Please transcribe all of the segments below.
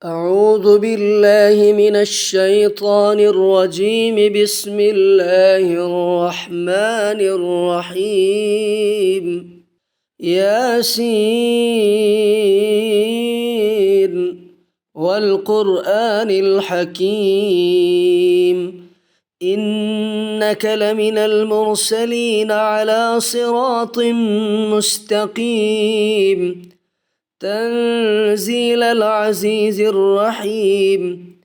أعوذ بالله من الشيطان الرجيم. بسم الله الرحمن الرحيم. ياسين والقرآن الحكيم إنك لمن المرسلين على صراط مستقيم تنزيل العزيز الرحيم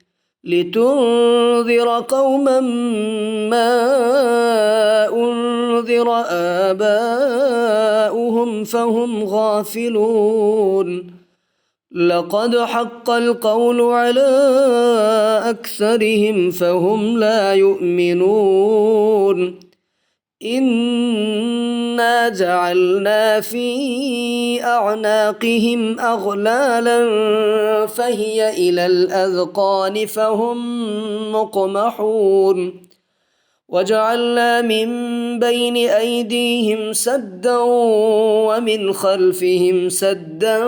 لتنذر قوما ما أنذر آباؤهم فهم غافلون لقد حق القول على أكثرهم فهم لا يؤمنون إنا جعلنا في أعناقهم أغلالا فهي إلى الأذقان فهم مقمحون وجعلنا من بين أيديهم سدا ومن خلفهم سدا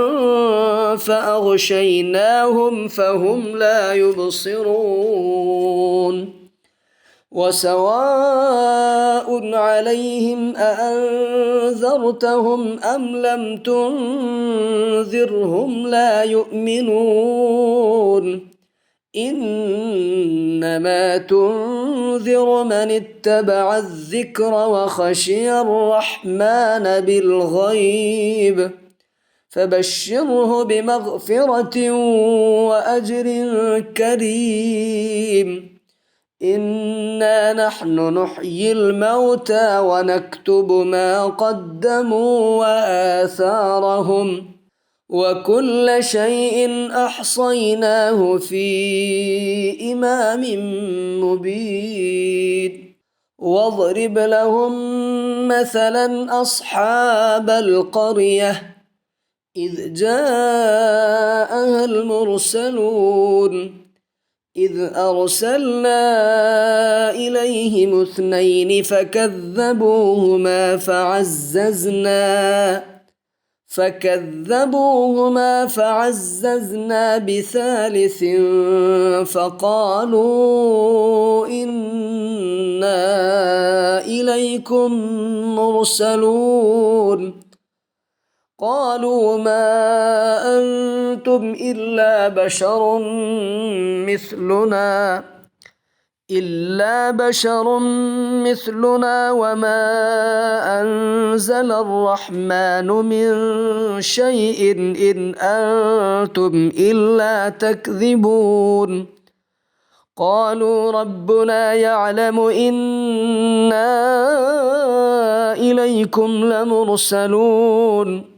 فأغشيناهم فهم لا يبصرون وسواء عليهم أأنذرتهم أم لم تنذرهم لا يؤمنون إنما تنذر من اتبع الذكر وخشي الرحمن بالغيب فبشره بمغفرة وأجر كريم إنا نحن نحيي الموتى ونكتب ما قدموا وآثارهم وكل شيء أحصيناه في إمام مبين واضرب لهم مثلا أصحاب القرية إذ جاءها المرسلون إذ أرسلنا إليهم 2 فكذبوهما فعززنا بثالث فقالوا إنا إليكم مرسلون قالوا ما أنتم إلا بشر مثلنا وما أنزل الرحمن من شيء إن أنتم إلا تكذبون قالوا ربنا يعلم إنا إليكم لمرسلون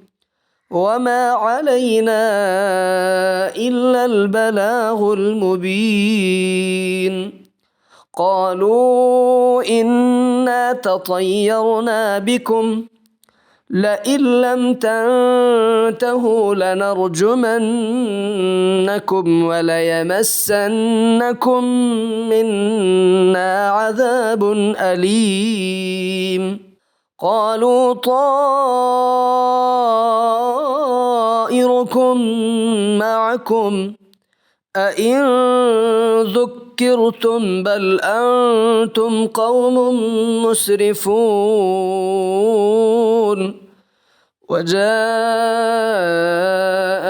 وما علينا إلا البلاغ المبين قالوا إنا تطيرنا بكم لئن لم تنتهوا لنرجمنكم وليمسنكم منا عذاب أليم قالوا طائركم معكم أئن ذكرتم بل أنتم قوم مسرفون وجاء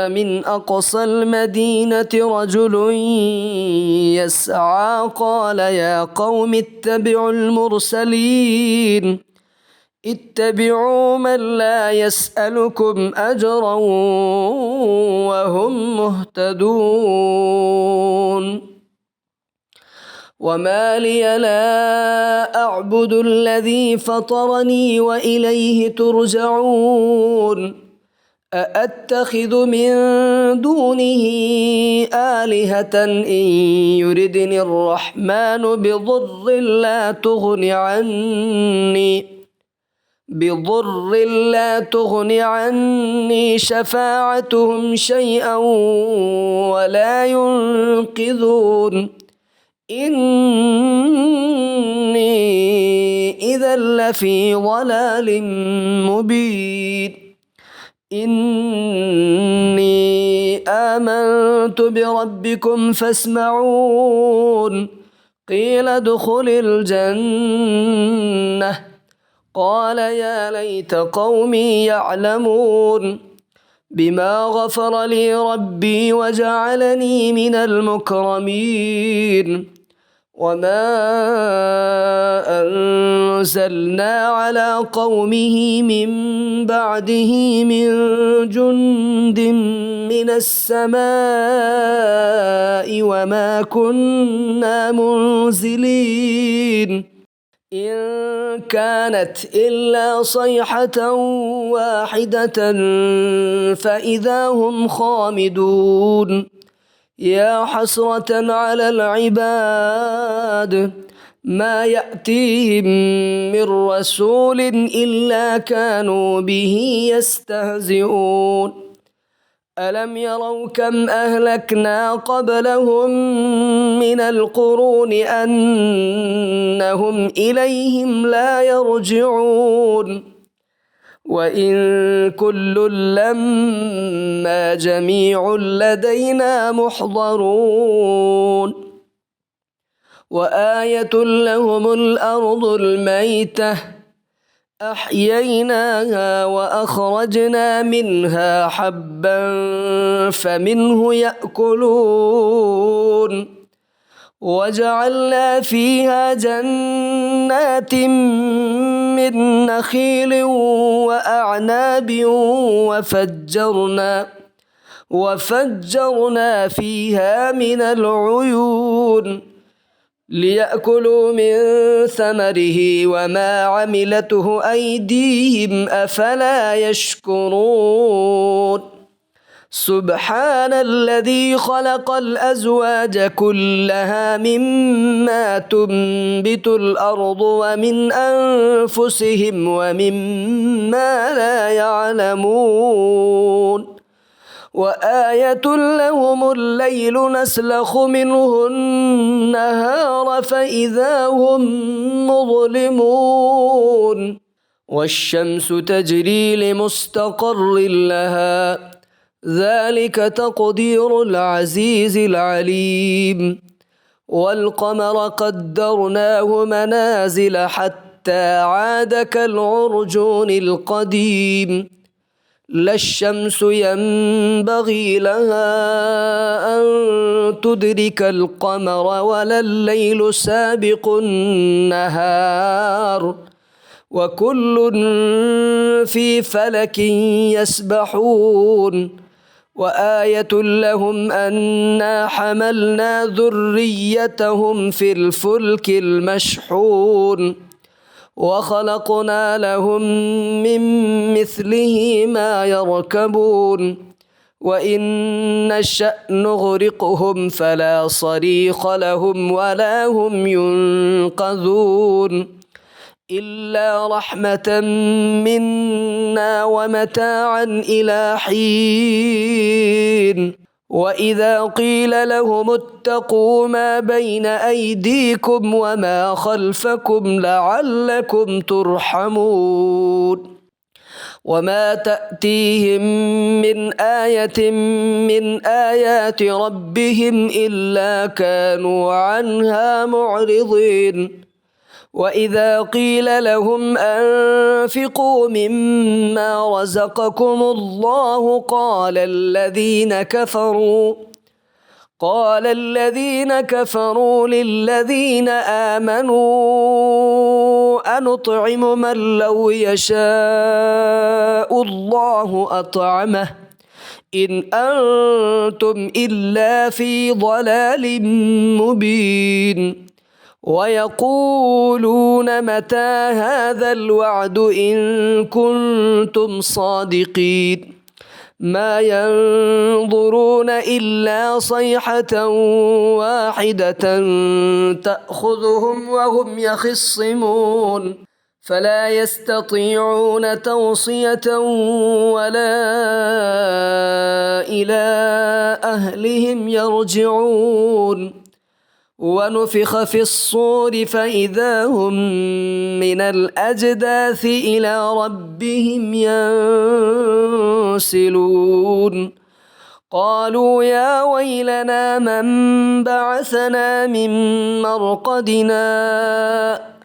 من أقصى المدينة رجل يسعى قال يا قوم اتبعوا المرسلين اتبعوا من لا يسألكم أجرا وهم مهتدون وما لي لا أعبد الذي فطرني وإليه ترجعون أأتخذ من دونه آلهة إن يردني الرحمن بضر لا تغن عني شفاعتهم شيئا ولا ينقذون إني إذا لفي ضلال مبين إني آمنت بربكم فاسمعون قيل ادخل الجنة قال يا ليت قومي يعلمون بما غفر لي ربي وجعلني من المكرمين وما أنزلنا على قومه من بعده من جند من السماء وما كنا منزلين إن كانت إلا صيحة واحدة فإذا هم خامدون يا حسرة على العباد ما يأتيهم من رسول إلا كانوا به يستهزئون ألم يروا كم أهلكنا قبلهم من القرون أنهم إليهم لا يرجعون وإن كل لما جميع لدينا محضرون وآية لهم الأرض الميتة أحييناها وأخرجنا منها حبا فمنه يأكلون وجعلنا فيها جنات من نخيل وأعناب وفجرنا فيها من العيون ليأكلوا من ثمره وما عملته أيديهم أفلا يشكرون سبحان الذي خلق الأزواج كلها مما تنبت الأرض ومن أنفسهم ومما لا يعلمون وآية لهم الليل نسلخ منه النهار فإذا هم مظلمون والشمس تجري لمستقر لها ذلك تقدير العزيز العليم والقمر قدرناه منازل حتى عاد كالعرجون القديم لا الشمس ينبغي لها أن تدرك القمر ولا الليل سابق النهار وكل في فلك يسبحون وآية لهم أنا حملنا ذريتهم في الفلك المشحون وخلقنا لهم من مثله ما يركبون وإن نشأ نغرقهم فلا صريخ لهم ولا هم ينقذون إلا رحمة منا ومتاعا إلى حين وإذا قيل لهم اتقوا ما بين أيديكم وما خلفكم لعلكم ترحمون وما تأتيهم من آية من آيات ربهم إلا كانوا عنها معرضين وإذا قيل لهم أنفقوا مما رزقكم الله قال الذين كفروا للذين آمنوا أنطعم من لو يشاء الله أطعمه إن أنتم إلا في ضلال مبين ويقولون متى هذا الوعد إن كنتم صادقين ما ينظرون إلا صيحة واحدة تأخذهم وهم يخصمون فلا يستطيعون توصية ولا إلى أهلهم يرجعون ونفخ في الصور فإذا هم من الأجداث إلى ربهم ينسلون قالوا يا ويلنا من بعثنا من مرقدنا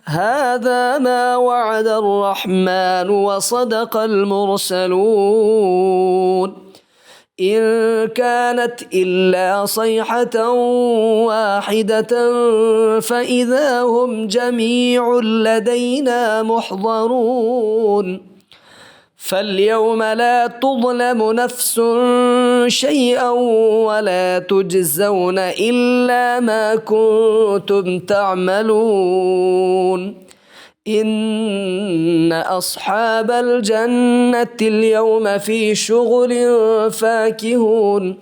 هذا ما وعد الرحمن وصدق المرسلون إن كانت إلا صيحة واحدة فإذا هم جميع لدينا محضرون فاليوم لا تظلم نفس شيئا ولا تجزون إلا ما كنتم تعملون إن أصحاب الجنة اليوم في شغل فاكهون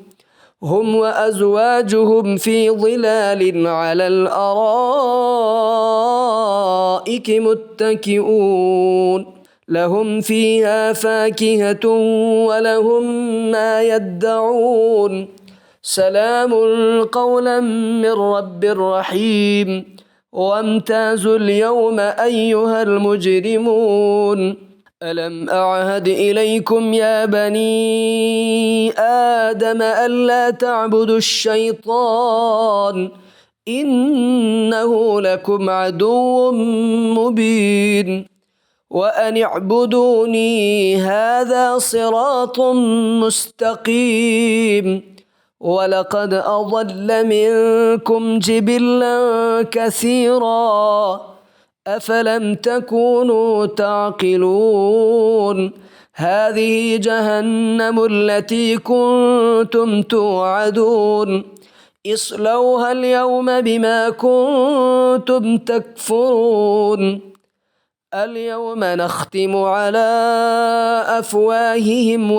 هم وأزواجهم في ظلال على الأرائك متكئون لهم فيها فاكهة ولهم ما يدعون سلام قولا من رب رحيم وامتازوا اليوم أيها المجرمون ألم أعهد إليكم يا بني آدم ألا تعبدوا الشيطان إنه لكم عدو مبين وأن اعبدوني هذا صراط مستقيم ولقد أضل منكم جبلا كثيرا أفلم تكونوا تعقلون هذه جهنم التي كنتم توعدون اصلوها اليوم بما كنتم تكفرون اليوم نختم على أفواههم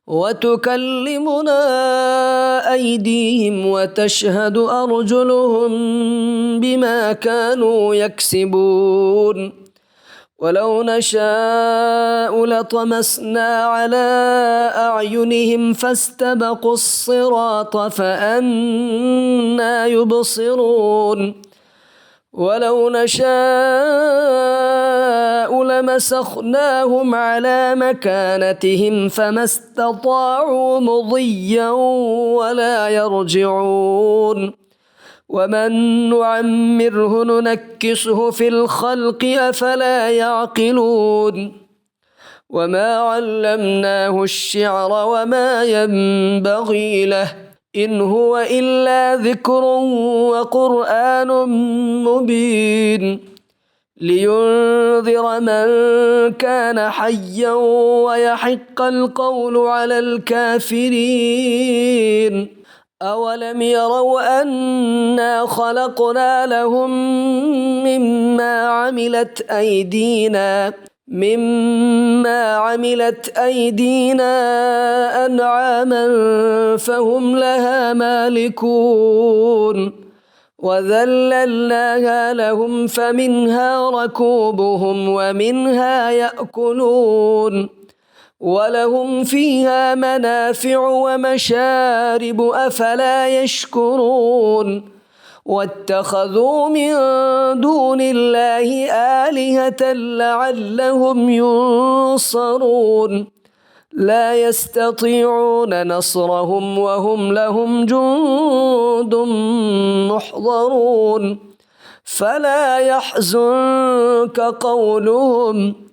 وتكلمنا أيديهم وتشهد أرجلهم بما كانوا يكسبون ولو نشاء لطمسنا على أعينهم فاستبقوا الصراط فأنى يبصرون ولو نشاء لمسخناهم على مكانتهم فما استطاعوا مضيا ولا يرجعون ومن نعمره ننكسه في الخلق أفلا يعقلون وما علمناه الشعر وما ينبغي له إن هو إلا ذكر وقرآن مبين لينذر من كان حيا ويحق القول على الكافرين أولم يروا أنا خلقنا لهم مما عملت أيدينا أنعاما فهم لها مالكون وذللناها لهم فمنها ركوبهم ومنها يأكلون ولهم فيها منافع ومشارب أفلا يشكرون واتخذوا من دون الله آلهة لعلهم ينصرون لا يستطيعون نصرهم وهم لهم جند محضرون فلا يحزنك قولهم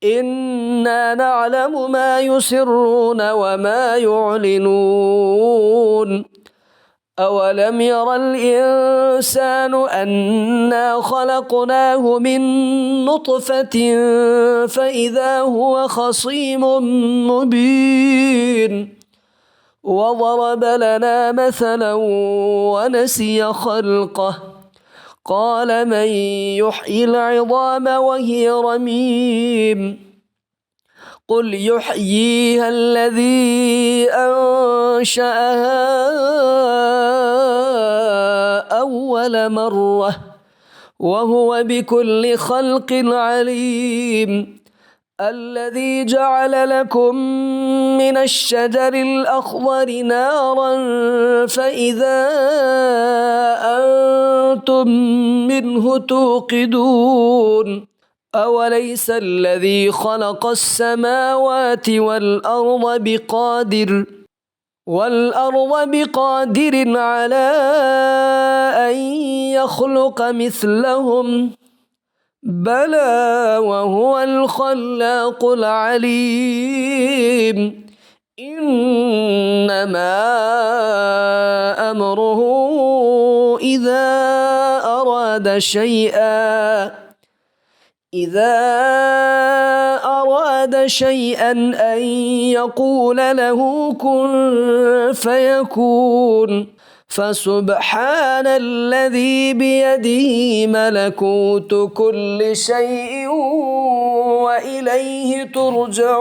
إنا نعلم ما يسرون وما يعلنون أولم ير الإنسان أنا خلقناه من نطفة فإذا هو خصيم مبين وضرب لنا مثلا ونسي خلقه قال من يحيي العظام وهي رميم قل يحييها الذي أنشأها أول مرة وهو بكل خلق عليم الذي جعل لكم من الشجر الأخضر نارا فإذا أنتم منه توقدون أوليس الذي خلق السماوات والأرض بقادر على أن يخلق مثلهم بلى وهو الخلاق العليم إنما أمره إذا أراد شيئا أن يقول له كن فيكون فسبحان الذي بيده ملكوت كل شيء وإليه ترجعون.